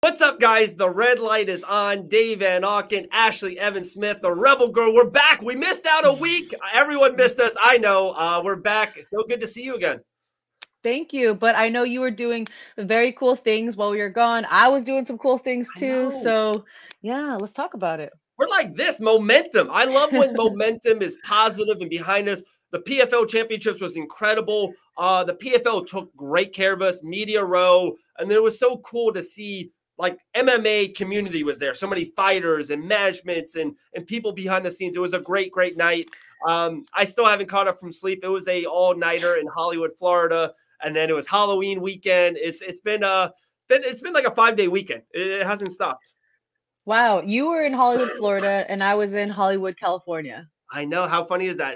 What's up, guys? The red light is on. David Van Auken, Ashlee Evans-Smith, the Rebel Girl. We're back. We missed out a week. Everyone missed us. I know. We're back. So good to see you again. Thank you. But I know you were doing very cool things while we were gone. I was doing some cool things I too. know. So, yeah, let's talk about it. We're like this momentum. I love when momentum is positive and behind us. The PFL championships was incredible. The PFL took great care of us, media row, and it was so cool to see like MMA community was there. So many fighters and managements and people behind the scenes. It was a great night. I still haven't caught up from sleep. It was a all-nighter in Hollywood, Florida, and then it was Halloween weekend. It's been like a 5-day weekend. It hasn't stopped. Wow, you were in Hollywood, Florida, and I was in Hollywood, California. I know. How funny is that?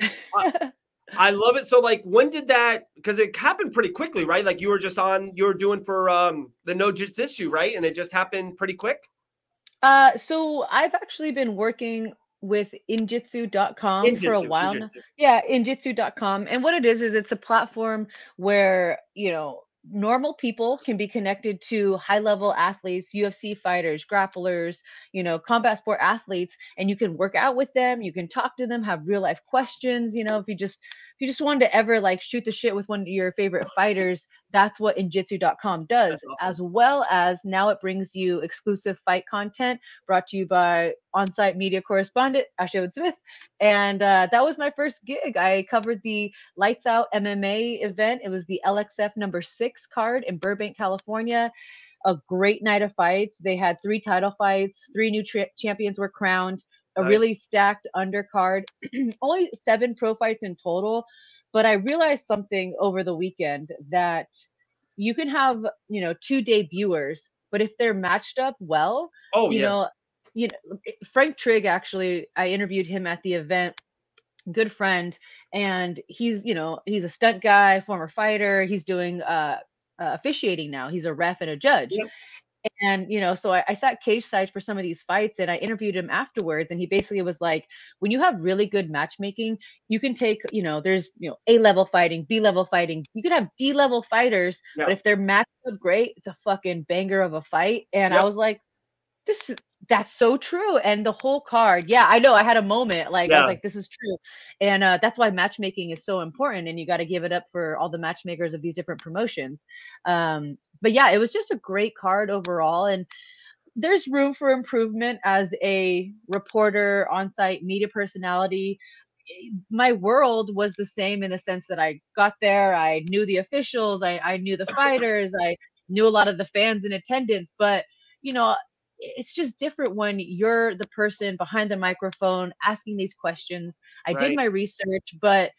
I love it. So, like, when did that? Because it happened pretty quickly, right? Like, you were doing for the No Jiu-Jitsu, right? And it just happened pretty quick. So I've actually been working with injitsu.com for a while now. Injitsu. Yeah, injitsu.com. And what it is it's a platform where, normal people can be connected to high-level athletes, UFC fighters, grapplers, combat sport athletes, and you can work out with them, you can talk to them, have real life questions, if you just wanted to ever like shoot the shit with one of your favorite fighters, that's what injitsu.com does. That's awesome. As well as now it brings you exclusive fight content brought to you by on-site media correspondent Ashlee Evans-Smith. And that was my first gig. I covered the Lights Out MMA event. It was the LXF #6 card in Burbank, California. A great night of fights. They had 3 title fights, 3 new champions were crowned, a really stacked undercard, only 7 pro fights in total. But I realized something over the weekend that you can have, 2 debuters, but if they're matched up well, Oh, you yeah. know, Frank Trigg, actually, I interviewed him at the event, good friend, and he's a stunt guy, former fighter. He's doing officiating now. He's a ref and a judge. Yep. And so I sat cage side for some of these fights, and I interviewed him afterwards, and he basically was like, when you have really good matchmaking, you can take, there's A-level fighting, B-level fighting, you could have D-level fighters, Yeah. but if they're matched up great, it's a fucking banger of a fight. And Yep. I was like, that's so true. And the whole card, yeah, I know, I had a moment, like, I was like, this is true. And that's why matchmaking is so important, and you got to give it up for all the matchmakers of these different promotions. But yeah, it was just a great card overall, and there's room for improvement. As a reporter, on-site media personality, my world was the same in the sense that I got there, I knew the officials, I knew the fighters, I knew a lot of the fans in attendance, but it's just different when you're the person behind the microphone asking these questions. I did Right. my research, but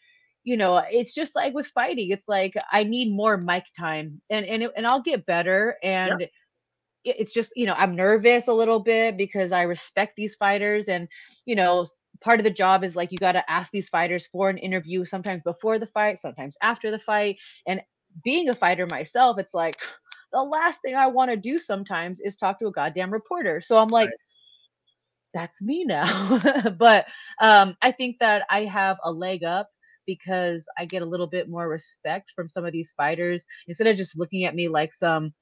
it's just like with fighting. It's like I need more mic time, and I'll get better. Yep. And it's just I'm nervous a little bit because I respect these fighters, and part of the job is like you got to ask these fighters for an interview, sometimes before the fight, sometimes after the fight. And being a fighter myself, it's like the last thing I want to do sometimes is talk to a goddamn reporter. So I'm like, Right. that's me now. But I think that I have a leg up because I get a little bit more respect from some of these fighters instead of just looking at me like some,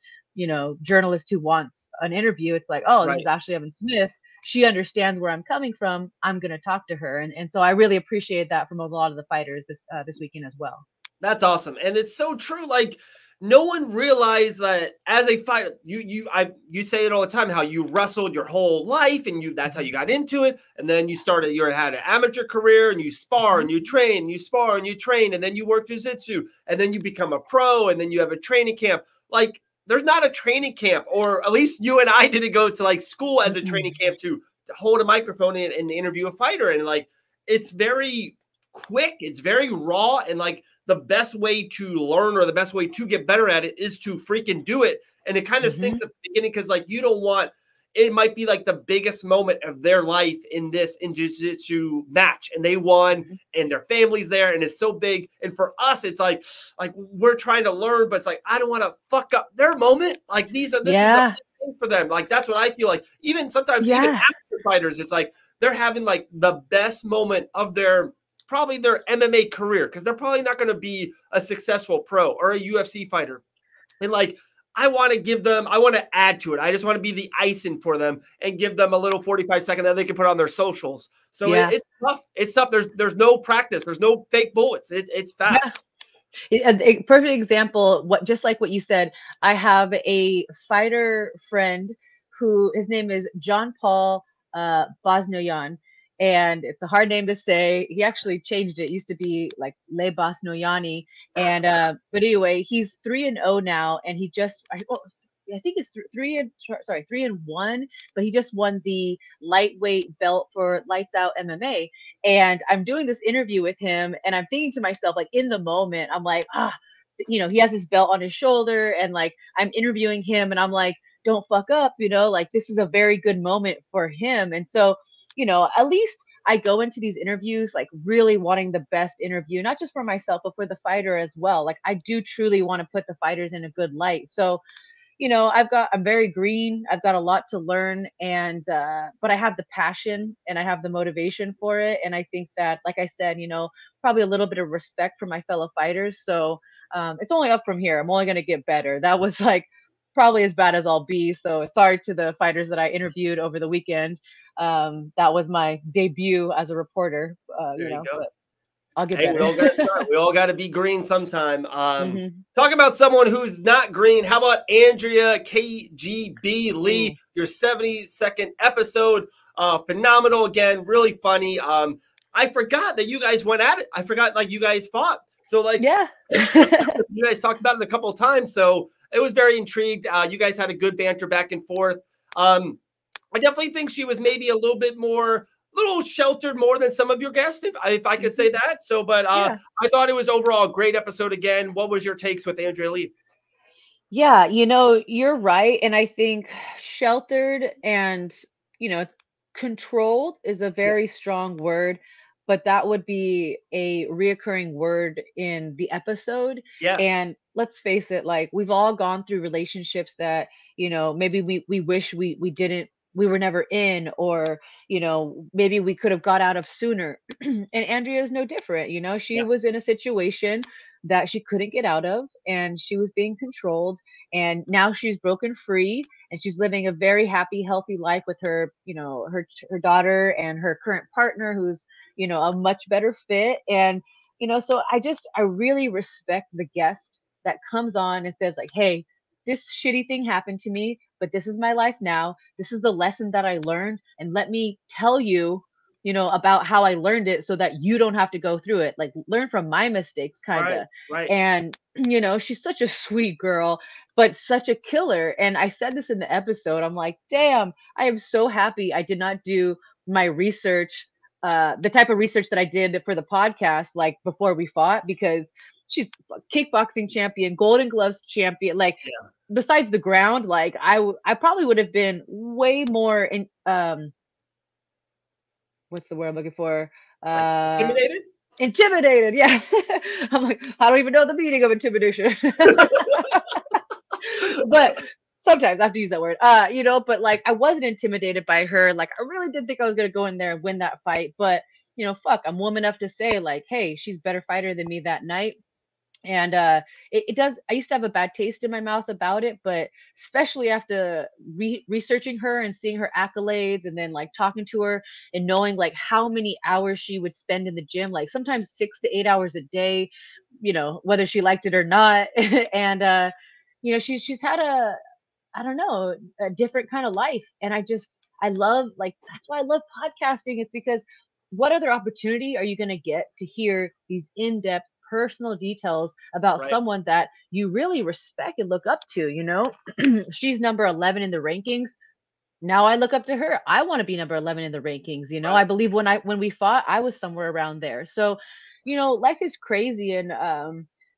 journalist who wants an interview. It's like, oh, this is Right. Ashlee Evans-Smith. She understands where I'm coming from. I'm going to talk to her. And so I really appreciate that from a lot of the fighters this weekend as well. That's awesome. And it's so true. Like, no one realized that as a fighter, you say it all the time, how you wrestled your whole life and that's how you got into it. And then you had an amateur career and you spar and you train, and you spar and you train, and then you work jiu-jitsu, and then you become a pro, and then you have a training camp. Like, there's not a training camp, or at least you and I didn't go to like school as a training camp to hold a microphone and interview a fighter. And like, it's very quick, it's very raw, and like, the best way to learn or the best way to get better at it is to freaking do it. And it kind of sinks at the beginning because like you don't want, it might be like the biggest moment of their life in jiu-jitsu match, and they won and their family's there and it's so big. And for us, it's like we're trying to learn, but it's like, I don't want to fuck up their moment. Like this is a big thing for them. Like that's what I feel like. Even sometimes even amateur fighters, it's like they're having like the best moment of probably their MMA career, because they're probably not going to be a successful pro or a UFC fighter. And like, I want to give them, I want to add to it. I just want to be the icing for them and give them a little 45-second that they can put on their socials. So it's tough. It's tough. There's no practice. There's no fake bullets. It's fast. A perfect example, just like what you said, I have a fighter friend who his name is John Paul Bosnoyan, and it's a hard name to say. He actually changed it. It used to be like Le Bosnoyani, and but anyway, he's 3-0 now, and he just I think it's 3-1, but he just won the lightweight belt for Lights Out MMA. And I'm doing this interview with him, and I'm thinking to myself, like in the moment, I'm like, he has his belt on his shoulder, and like I'm interviewing him, and I'm like, don't fuck up, like this is a very good moment for him. And so, at least I go into these interviews like really wanting the best interview, not just for myself, but for the fighter as well. Like I do truly want to put the fighters in a good light. So I'm very green. I've got a lot to learn, and but I have the passion and I have the motivation for it. And I think that, like I said, probably a little bit of respect for my fellow fighters. So it's only up from here. I'm only going to get better. That was like probably as bad as I'll be. So sorry to the fighters that I interviewed over the weekend. That was my debut as a reporter. But I'll get better. We all got to start. We all got to be green sometime. Talk about someone who's not green. How about Andrea KGB Lee? Your 72nd episode. Phenomenal again. Really funny. I forgot that you guys went at it. I forgot you guys fought. So yeah, you guys talked about it a couple of times. So it was very intrigued. You guys had a good banter back and forth. I definitely think she was maybe a little sheltered more than some of your guests, if I could say that. So, but I thought it was overall a great episode again. What was your takes with Andrea Lee? Yeah, you're right. And I think sheltered and, controlled is a very strong word, but that would be a reoccurring word in the episode. Yeah. And let's face it, like we've all gone through relationships that, maybe we wish we were never in, or, maybe we could have got out of sooner. And Andrea is no different. She was in a situation that she couldn't get out of, and she was being controlled, and now she's broken free, and she's living a very happy, healthy life with her, her daughter and her current partner, who's, a much better fit. And, so I really respect the guest that comes on and says like, hey, this shitty thing happened to me, but this is my life now. This is the lesson that I learned. And let me tell you, about how I learned it so that you don't have to go through it. Like learn from my mistakes, kind of. Right. And, she's such a sweet girl, but such a killer. And I said this in the episode. I'm like, damn, I am so happy I did not do my research, the type of research that I did for the podcast, like before we fought, because she's kickboxing champion, Golden Gloves champion. Like besides the ground, like I probably would have been way more in, what's the word I'm looking for? Intimidated? Intimidated, yeah. I'm like, I don't even know the meaning of intimidation. But sometimes I have to use that word. But like I wasn't intimidated by her. Like I really did think I was gonna go in there and win that fight. But fuck, I'm woman enough to say like, hey, she's a better fighter than me that night. And it does. I used to have a bad taste in my mouth about it, but especially after researching her and seeing her accolades, and then like talking to her and knowing like how many hours she would spend in the gym, like sometimes 6 to 8 hours a day, whether she liked it or not. And she's had I don't know, a different kind of life. And I love, like, that's why I love podcasting. It's because what other opportunity are you going to get to hear these in-depth personal details about someone that you really respect and look up to? She's number 11 in the rankings. Now I look up to her. I want to be number 11 in the rankings. I believe when we fought, I was somewhere around there. So, life is crazy. And,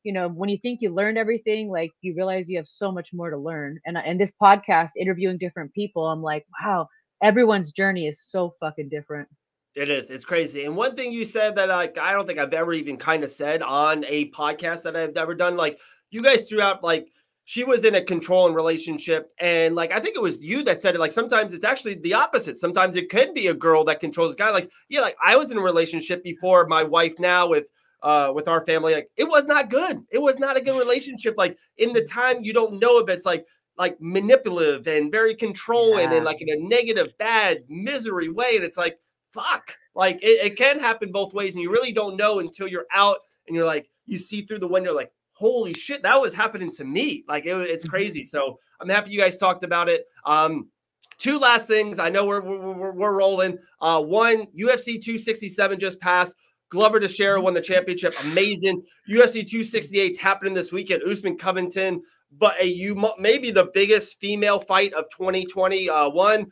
when you think you learned everything, like you realize you have so much more to learn. And this podcast, interviewing different people, I'm like, wow, everyone's journey is so fucking different. It is. It's crazy. And one thing you said that I don't think I've ever even kind of said on a podcast that I've ever done, like you guys threw out, like she was in a controlling relationship. And like, I think it was you that said it, like sometimes it's actually the opposite. Sometimes it can be a girl that controls a guy. Like, yeah, like I was in a relationship before my wife now with with our family, like it was not good. It was not a good relationship. Like in the time you don't know if it's like manipulative and very controlling and like in a negative, bad, misery way. And it's like, fuck, like it can happen both ways. And you really don't know until you're out and you're like, you see through the window, like, holy shit, that was happening to me. Like it's crazy. So I'm happy you guys talked about it. Two last things. I know we're rolling. One, UFC 267 just passed. Glover Teixeira won the championship. Amazing. UFC 268 happening this weekend. Usman Covington, but maybe the biggest female fight of 2021.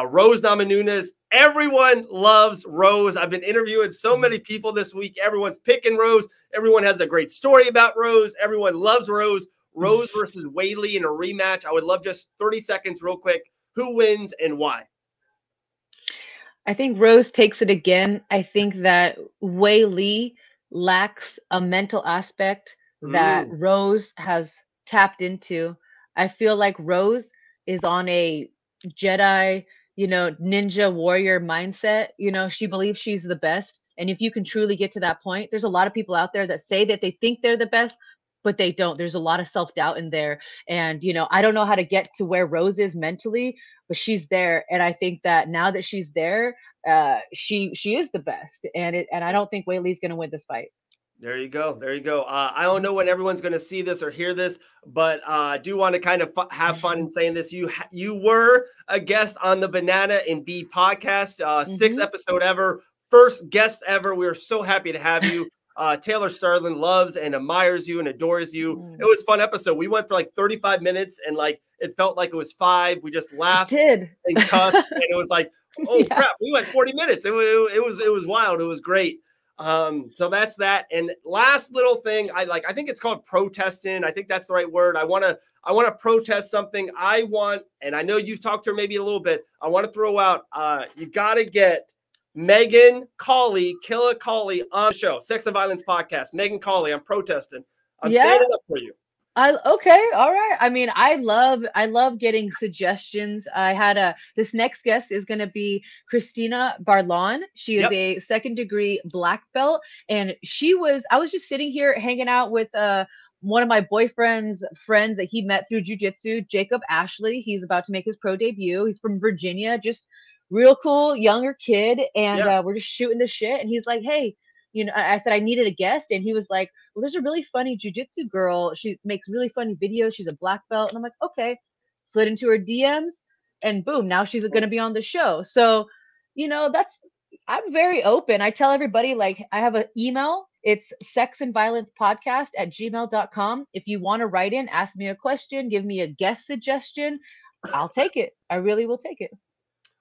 Rose Namajunas. Everyone loves Rose. I've been interviewing so many people this week. Everyone's picking Rose. Everyone has a great story about Rose. Everyone loves Rose. Rose versus Weili in a rematch. I would love just 30 seconds real quick. Who wins and why? I think Rose takes it again. I think that Weili lacks a mental aspect that Rose has tapped into. I feel like Rose is on a Jedi, ninja warrior mindset. She believes she's the best. And if you can truly get to that point, there's a lot of people out there that say that they think they're the best, but they don't. There's a lot of self-doubt in there. And, I don't know how to get to where Rose is mentally, but she's there. And I think that now that she's there, she is the best. And I don't think Weili's going to win this fight. There you go. There you go. I don't know when everyone's going to see this or hear this, but I do want to kind of have fun in saying this. You were a guest on the Banana and Bee podcast, 6th episode ever, first guest ever. We are so happy to have you. Taylor Sterling loves and admires you and adores you. It was a fun episode. We went for like 35 minutes and like it felt like it was 5. We just laughed and cussed, and it was like, oh crap, we went 40 minutes. It was wild. It was great. So that's that. And last little thing, I think it's called protesting. I think that's the right word. I want to protest something. And I know you've talked to her maybe a little bit. I want to throw out, you got to get Megan Cawley, Killa Cawley on the show, Sex and Violence Podcast. Megan Cawley, I'm protesting. I'm standing up for you. Okay, all right. I mean, I love getting suggestions. I had this next guest is going to be Christina Barlon. She is a 2nd-degree black belt, and I was just sitting here hanging out with one of my boyfriend's friends that he met through jiu-jitsu, Jacob Ashley. He's about to make his pro debut. He's from Virginia, just real cool younger kid, and we're just shooting the shit. And he's like, hey, I said I needed a guest, and he was like, well, there's a really funny jiu-jitsu girl. She makes really funny videos. She's a black belt. And I'm like, okay. Slid into her DMs, and boom, now she's going to be on the show. So, I'm very open. I tell everybody, like, I have an email. It's sexandviolencepodcast@gmail.com. If you want to write in, ask me a question, give me a guest suggestion, I'll take it. I really will take it.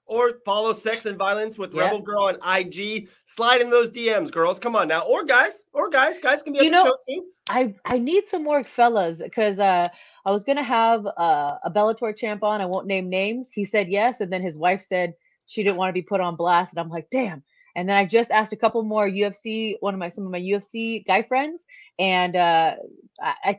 Or follow Sex and Violence with Rebel Girl on IG. Slide in those DMs, girls. Come on now. Or guys. Guys can be on the show too. I need some more fellas, because I was going to have a Bellator champ on. I won't name names. He said yes. And then his wife said she didn't want to be put on blast. And I'm like, damn. And then I just asked a couple more UFC, some of my UFC guy friends. And I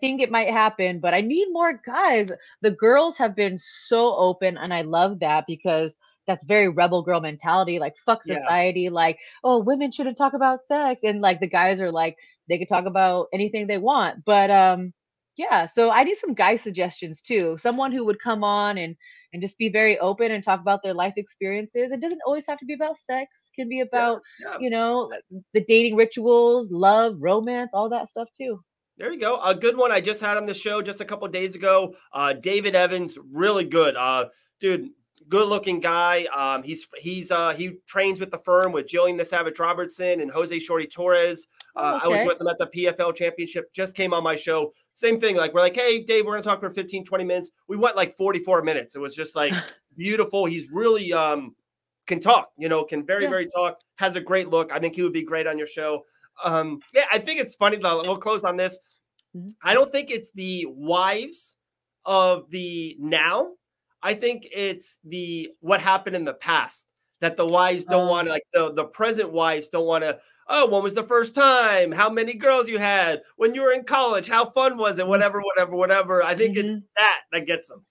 think it might happen, but I need more guys. The girls have been so open, and I love that, because that's very rebel girl mentality, like fuck society, like, oh, women shouldn't talk about sex, and like the guys are like, they could talk about anything they want. But so I need some guy suggestions too, someone who would come on and just be very open and talk about their life experiences. It doesn't always have to be about sex. It can be about the dating rituals, love, romance, all that stuff too. There you go. A good one I just had on the show just a couple of days ago. David Evans, really good. Dude, good-looking guy. He trains with the firm with Jillian the Savage Robertson and Jose Shorty Torres. I was with him at the PFL Championship. Just came on my show. Same thing. Like, we're like, hey, Dave, we're gonna talk for 15, 20 minutes. We went like 44 minutes. It was just like beautiful. He's really can talk. Can very talk. Has a great look. I think he would be great on your show. I think it's funny. We'll close on this. I don't think it's the wives of the now. I think it's what happened in the past, that the wives don't want to, like the present wives don't want to, oh, when was the first time? How many girls you had when you were in college? How fun was it? Whatever. I think it's that gets them.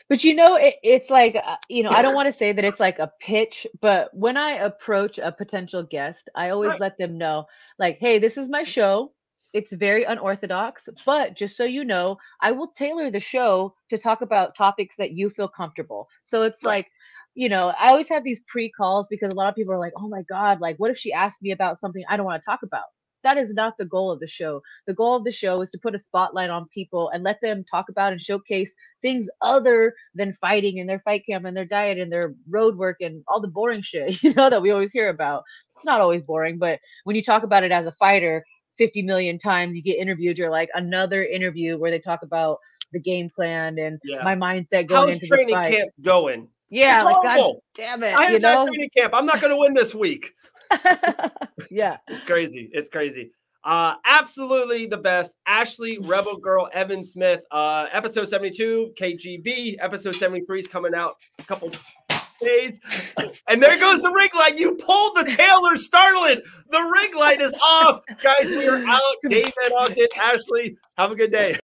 But you know, it's like, you know, I don't want to say that it's like a pitch, but when I approach a potential guest, I always Right. let them know, like, hey, this is my show. It's very unorthodox, but just so you know, I will tailor the show to talk about topics that you feel comfortable. So it's Right. like, you know, I always have these pre-calls because a lot of people are like, oh my God, like, what if she asked me about something I don't want to talk about? That is not the goal of the show. The goal of the show is to put a spotlight on people and let them talk about and showcase things other than fighting and their fight camp and their diet and their road work and all the boring shit, you know, that we always hear about. It's not always boring, but when you talk about it as a fighter 50 million times, you get interviewed, you're like, another interview where they talk about the game plan and Yeah. my mindset going How's into this training fight. camp going? Yeah, It's like, God horrible. damn it, I you had that know? training camp. I'm not going to win this week. Yeah. It's crazy. It's crazy. Absolutely the best. Ashlee Rebel Girl Evans-Smith, episode 72, KGB. Episode 73 is coming out a couple days. And there goes the ring light. You pulled the Taylor Starlet. The ring light is off. Guys, we are out. David Van Auken, Ashlee, have a good day.